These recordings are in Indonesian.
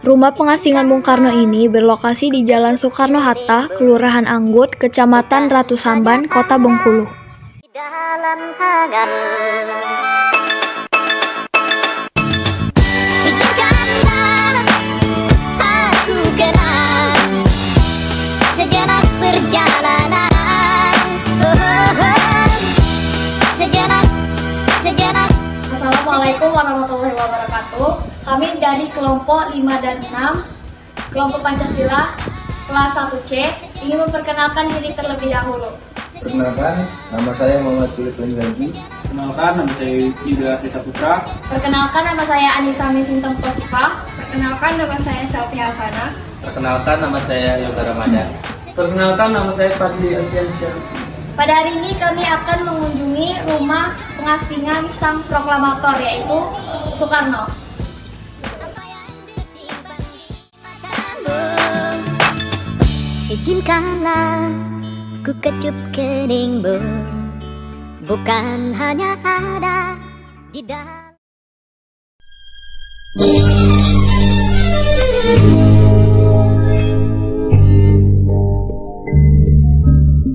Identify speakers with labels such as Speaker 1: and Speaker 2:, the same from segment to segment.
Speaker 1: Rumah pengasingan Bung Karno ini berlokasi di Jalan Soekarno-Hatta, Kelurahan Anggut, Kecamatan Ratu Samban, Kota Bengkulu.
Speaker 2: Dalam hangat izinkanlah aku kenal sejenak perjalanan, sejenak.
Speaker 3: Assalamualaikum warahmatullahi wabarakatuh. Kami dari kelompok 5 dan 6, kelompok Pancasila, kelas 1C, ingin memperkenalkan diri terlebih dahulu.
Speaker 4: Perkenalkan, nama saya Muhammad Philip Lenjanji.
Speaker 5: Perkenalkan, nama saya Yuda Desa Putra.
Speaker 3: Perkenalkan, nama saya Anissa Misintang Totifah. Perkenalkan, nama saya Selvi Hasana.
Speaker 4: Perkenalkan, nama saya Yoga Ramadan.
Speaker 5: Perkenalkan, nama saya Fadli Alfiansyah.
Speaker 3: Pada hari ini kami akan mengunjungi rumah pengasingan sang proklamator, yaitu Soekarno.
Speaker 2: Izinkanlah ku kecup keningmu, bukan hanya ada di dalam.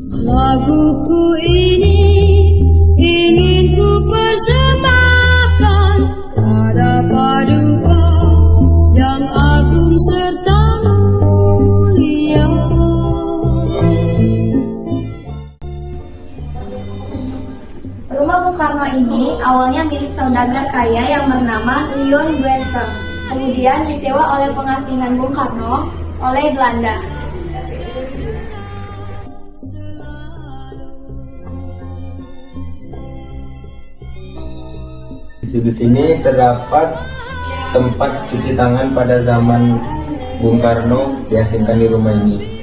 Speaker 6: Laguku ini ingin ku persembahkan pada paduka yang agung serta mulia.
Speaker 3: Rumah Bung Karno ini awalnya milik saudagar kaya yang bernama Leon Guesel. Kemudian disewa oleh pengasingan Bung Karno oleh Belanda.
Speaker 4: Di sudut sini terdapat tempat cuci tangan pada zaman Bung Karno diasingkan di rumah ini.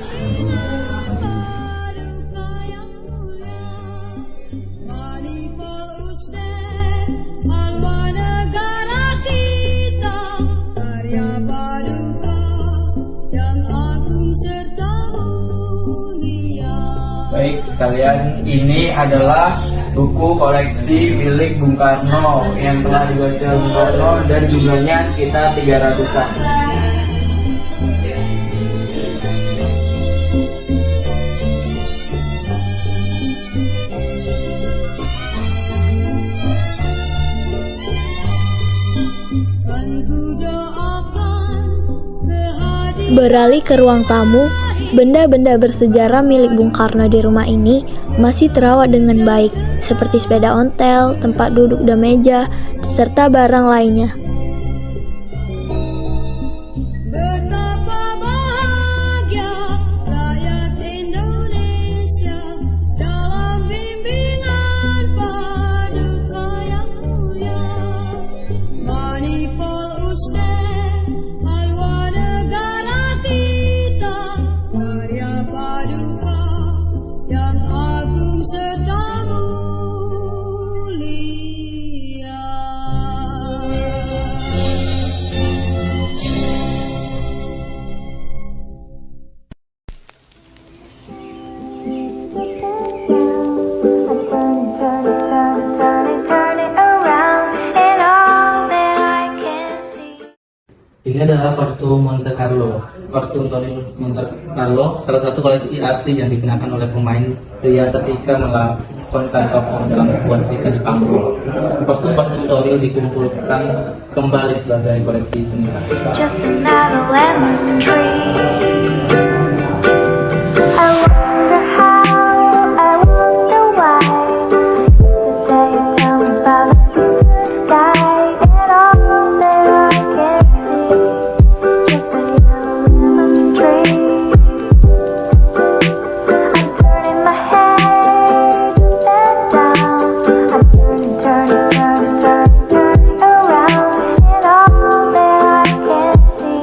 Speaker 5: Baik sekalian, ini adalah buku koleksi milik Bung Karno yang telah dibaca Bung Karno dan jumlahnya sekitar 300-an.
Speaker 1: Beralih ke ruang tamu, benda-benda bersejarah milik Bung Karno di rumah ini masih terawat dengan baik, seperti sepeda ontel, tempat duduk dan meja, serta barang lainnya.
Speaker 6: Betapa bahagia rakyat Indonesia dalam bimbingan paduka yang mulia. Manipul Uste, haluan negara kita, karya paduka yang agung serta mulia.
Speaker 7: Ini adalah kostum Monte Carlo. Kostum Tony Monte Carlo, salah satu koleksi asli yang dikenakan oleh pemain pria ketika melakonkan tokoh dalam sebuah cerita di panggung. Kostum-kostum Tony dikumpulkan kembali sebagai koleksi peninggalan.
Speaker 2: Just another lemon tree. I wonder how, I wonder why. Today you tell me about the blue sky and all that I can see. Just a yellow lemon tree. I'm turning my head and down. I'm turning around and all that I can see.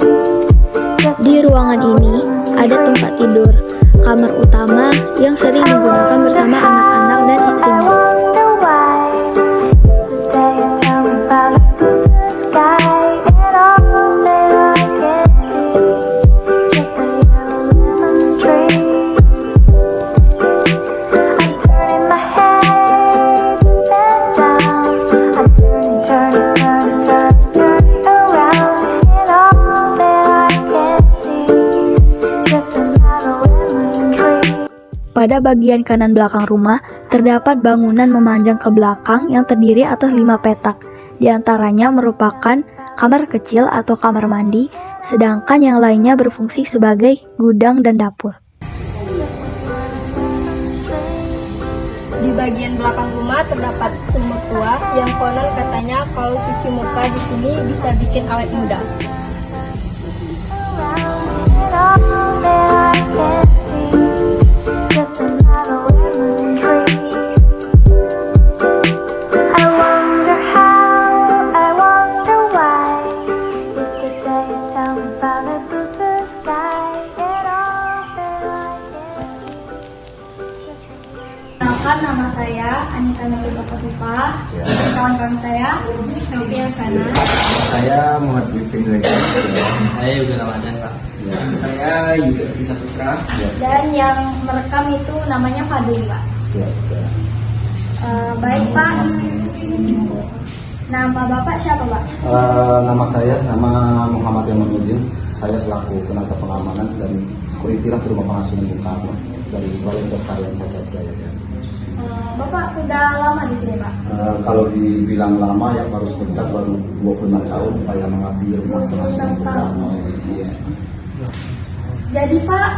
Speaker 1: Di ruangan ini ada tempat tidur, kamar utama yang sering digunakan bersama anak-anak dan istrinya.
Speaker 2: Turning around and all that
Speaker 1: Pada bagian kanan belakang rumah, terdapat bangunan memanjang ke belakang yang terdiri atas 5 petak. Di antaranya merupakan kamar kecil atau kamar mandi, sedangkan yang lainnya berfungsi sebagai gudang dan dapur.
Speaker 8: Di bagian belakang rumah terdapat sumur tua yang konon katanya kalau cuci muka di sini bisa bikin awet muda.
Speaker 2: It all that I can see, just another lemon tree. I wonder how, I wonder why. If the day you tell me about a blue sky, it all that I can see.
Speaker 3: Kenalkan, nama saya Anissa Nasiba Kofifa. Kawan-kawan saya Sofia Sana.
Speaker 4: Saya Muhammad Bipin Lagi.
Speaker 5: Saya juga Ramadan, Pak. Saya juga bisa Putra.
Speaker 3: Dan yang merekam itu namanya Fadli, Pak.
Speaker 4: Siap.
Speaker 3: Baik, Pak. Nama Bapak siapa, Pak?
Speaker 7: Nama Muhammad Yamanuddin. Saya selaku tenaga pengamanan dan security di rumah pengasuhan Bung Karno dari Balai Pelestarian Cagar Budaya.
Speaker 3: Bapak sudah lama di sini, Pak?
Speaker 7: Kalau dibilang lama ya baru sebentar, baru 26 tahun saya mengabdi di rumah pengasuhan Bung Karno. Iya.
Speaker 3: Jadi, Pak,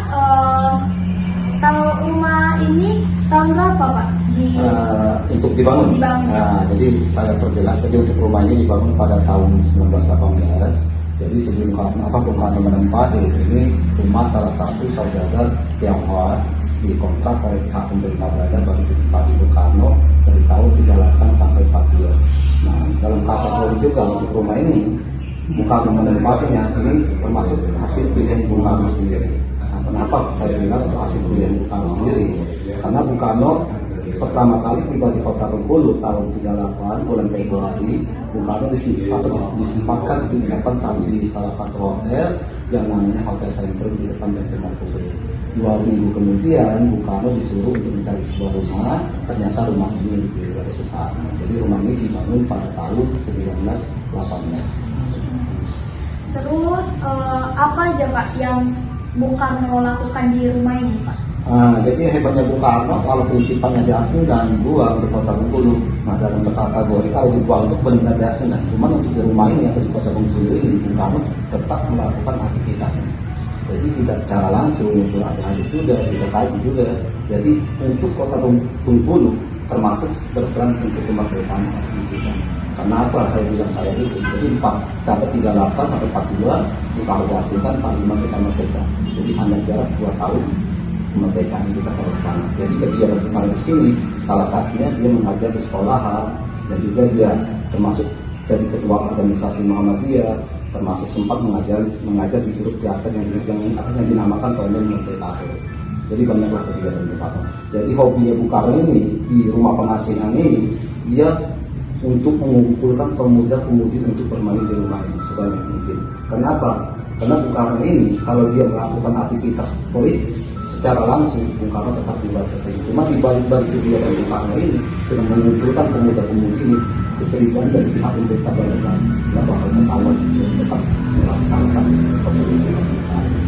Speaker 3: tahu rumah ini tahun berapa, Pak?
Speaker 7: Untuk dibangun.
Speaker 3: Dibangun.
Speaker 7: Jadi saya perjelas, jadi untuk rumah ini dibangun pada tahun 1918. Jadi sebelum Bung Karno menempati ini rumah salah satu saudara Tionghoa dikontrak oleh pihak pemerintah Belanda baru ditempati Bung Karno dari tahun 38 sampai 42. Nah, dalam kategori juga untuk rumah ini Bung Karno menempatinya ini termasuk hasil pilihan Bung Karno sendiri. Nah, kenapa saya bilang itu hasil pilihan Bung Karno sendiri? Karena Bung Karno pertama kali tiba di kota Bengkulu tahun 38 bulan Februari. Bung Karno disempatkan diinapkan di salah satu hotel yang namanya Hotel Sentrum di depan Banjarmasin Publik. 2 minggu kemudian Bung Karno disuruh untuk mencari sebuah rumah. Ternyata rumah ini yang dipilih oleh Bung Karno. Jadi rumah ini dibangun pada tahun 1918.
Speaker 3: Terus apa aja, Pak, yang Bung Karno lakukan di rumah ini, Pak?
Speaker 7: Jadi hebatnya Bung Karno kalau prinsipnya diasingkan dibuang di kota Bengkulu. Nah, dalam kategori kalau dibuang untuk benar diasingkan. Cuma untuk di rumah ini atau di kota Bengkulu ini Bung Karno tetap melakukan aktivitasnya. Jadi tidak secara langsung untuk adik-adik juga, tidak kaji juga. Jadi untuk kota Bengkulu termasuk berperan untuk kemerdekaan kita. Kenapa saya bilang kayak gitu? Jadi 38 sampai 42 Bung Karno diasingkan, 45 kita merdeka. Jadi hanya jarak 2 tahun kemerdekaan kita ke sana. Jadi kegiatan Bung Karno di sini salah satunya dia mengajar di sekolahan dan juga dia termasuk jadi ketua organisasi Muhammadiyah, termasuk sempat mengajar di grup teater yang dinamakan Tonel Merdeka. Jadi banyaklah kegiatan Bung Karno. Jadi hobinya Bung Karno ini di rumah pengasingan ini dia untuk mengumpulkan pemuda-pemudi untuk bermain di rumah ini sebanyak mungkin. Kenapa? Karena Bung Karno ini kalau dia melakukan aktivitas politik secara langsung Bung Karno tetap dibatasi. Cuma di balik-balik kegiatan Bung Karno ini sudah mengumpulkan pemuda-pemudi ini kecurigaan dari pihak pemerintah Belanda nggak bakal ketahuan tetap melaksanakan kepolitikan Bung Karno.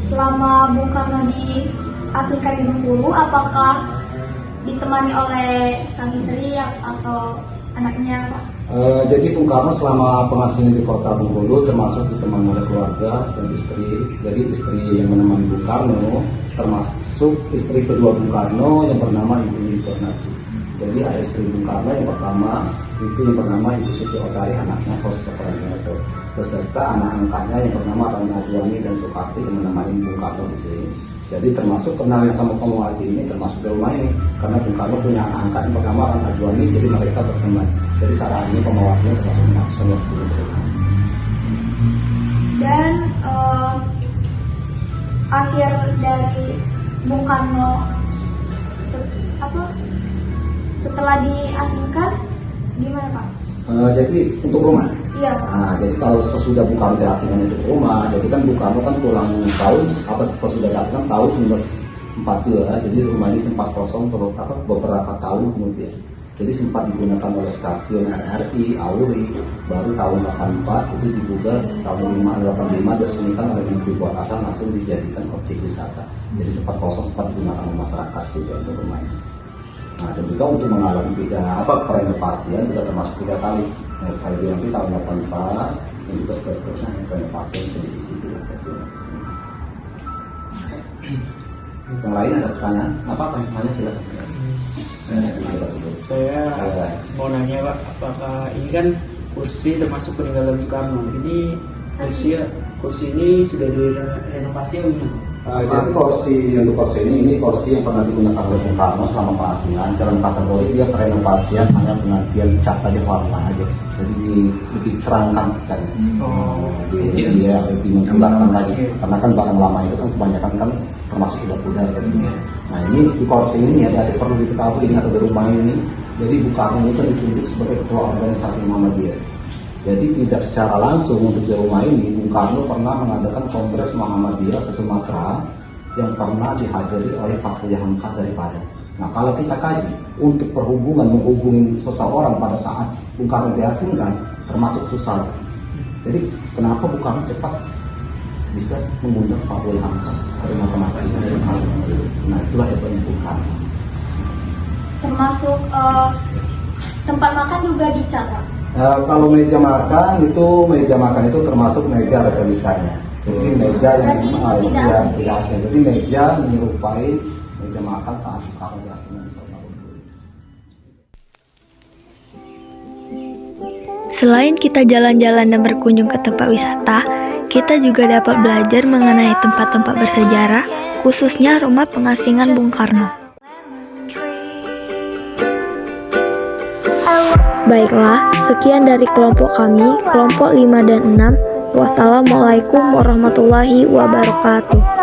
Speaker 3: Selama Bung Karno diasingkan di Bengkulu, apakah ditemani oleh sang istri atau anaknya, Pak?
Speaker 7: Jadi Bung Karno selama pengasingan di kota Bengkulu termasuk ditemani oleh keluarga dan istri. Jadi istri yang menemani Bung Karno termasuk istri kedua Bung Karno yang bernama Ibu Intornasi. Jadi ayah istri Bung Karno yang pertama itu yang bernama Ibu Siti Otari, anaknya Kos Peperanjoto, beserta anak angkatnya yang bernama Rani Adwani dan Soekarti yang menemani Bung Karno di sini. Jadi termasuk kenalnya sama Pemuati ini termasuk di rumah ini karena Bung Karno punya anak angkat yang bernama Rani Adwani, jadi mereka berteman. Jadi secara ini Pemuatinya termasuk menghabiskan waktu di rumah.
Speaker 3: Dan akhir dari Bung Karno setelah diasingkan gimana, Pak?
Speaker 7: Jadi untuk rumah.
Speaker 3: Iya, Pak.
Speaker 7: Nah, jadi kalau sesudah Bung Karno diasingkan untuk rumah, jadi kan Bung Karno kan pulang tahun sesudah diasingkan tahun 1942, jadi rumah ini sempat kosong beberapa tahun kemudian.
Speaker 9: Jadi sempat digunakan oleh stasiun RRI, Auri, baru tahun 84 itu dibuka tahun 85 diresmikan oleh Menteri Buatasan langsung dijadikan objek wisata. Jadi sempat kosong, sempat digunakan oleh masyarakat juga untuk bermain. Nah, dan juga untuk mengalami perenovasian juga termasuk 3 kali. Saya bilang nanti tahun 84 dan juga seterusnya renovasi sedikit-sedikit lah. Yang lain ada pertanyaan? Apa yang silakan.
Speaker 5: Saya mau nanya Pak, apakah ini kan kursi termasuk peninggalan Soekarno? Ini kursi ini sudah direnovasi atau belum?
Speaker 9: Jadi untuk kursi ini kursi yang pernah digunakan oleh Bung Karno selama pengasingan. Dalam kategori dia perenovasian, hanya penggantian cat aja, warna aja. Jadi lebih terangkan catnya, dia lebih mengkilatkan lagi. Karena kan barang lama itu kan kebanyakan kan termasuk sudah pudar kan. Nah ini di kursi ini ya, perlu diketahui ini atau di rumah ini. Jadi Bung Karno itu ditunjuk sebagai ketua organisasi Muhammadiyah. Jadi tidak secara langsung untuk di rumah ini, Bung Karno pernah mengadakan Kongres Muhammadiyah se-Sumatera yang pernah dihadiri oleh Pak Buya Hamka dari Padang. Nah kalau kita kaji untuk menghubungi seseorang pada saat Bung Karno diasingkan termasuk susah. Jadi kenapa Bung Karno cepat bisa mengundang Pak Buya Hamka ke rumah pengasingan Bung Karno? Nah itulah hebatnya Bung Karno.
Speaker 3: Termasuk tempat makan juga dicatat.
Speaker 9: Kalau meja makan itu termasuk meja replikanya. Jadi meja yang tidak asli. Jadi meja menyerupai meja makan saat Soekarno diasingkan di Kota Bogor.
Speaker 1: Selain kita jalan-jalan dan berkunjung ke tempat wisata, kita juga dapat belajar mengenai tempat-tempat bersejarah, khususnya rumah pengasingan Bung Karno. Baiklah, sekian dari kelompok kami, kelompok 5 dan 6. Wassalamualaikum warahmatullahi wabarakatuh.